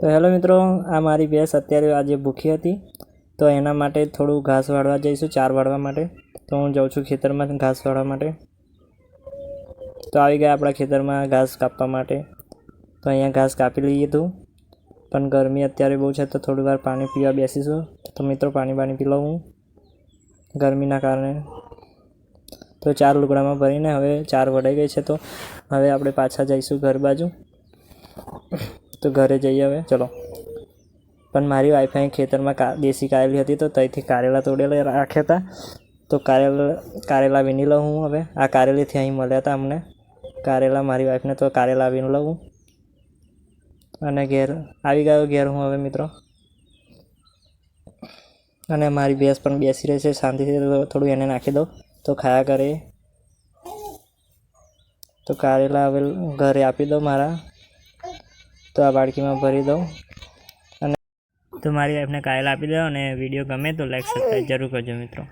તો હેલો મિત્રો, આ મારી ભેંસ અત્યારે આજે ભૂખી હતી, તો એના માટે થોડું ઘાસ વાળવા જઈશું, ચાર વાળવા માટે. તો હું જાઉં છું ખેતરમાં ઘાસ વાળવા માટે. તો આવી ગયા આપણા ખેતરમાં ઘાસ કાપવા માટે. તો અહીંયા ઘાસ કાપી લઈએ હતું, પણ ગરમી અત્યારે બહુ છે તો થોડી વાર પાણી પીવા બેસીશું. તો મિત્રો પાણી પી લઉં હું ગરમીના કારણે. તો 4 લુગડામાં ભરીને હવે 4 વડાઈ ગઈ છે, તો હવે આપણે પાછા જઈશું ઘર બાજુ. તો ઘરે જઈએ હવે, ચલો. પણ મારી વાઈફ અહીં ખેતરમાં દેશી કારેલી હતી, તો ત્યાંથી કારેલા તોડેલા રાખ્યા હતા. તો કારેલા વીણી લઉં હું હવે. આ કારેલીથી અહીં મળ્યા હતા અમને કારેલા, મારી વાઈફને. તો કારેલા વીણી લઉં અને ઘેર આવી ગયો ઘેર હું હવે મિત્રો. અને મારી ભેંસ પણ બેસી રહી છે શાંતિથી, થોડું એને નાખી દઉં તો ખાયા કરે. તો કારેલા હવે ઘરે આપી દઉં મારા, તો આ બાળકીમાં ભરી દઉં. અને તો મારી વાઈફને કારેલા આપી દો, અને વિડીયો ગમે તો લાઈક સબસ્ક્રાઈબ જરૂર કરજો મિત્રો.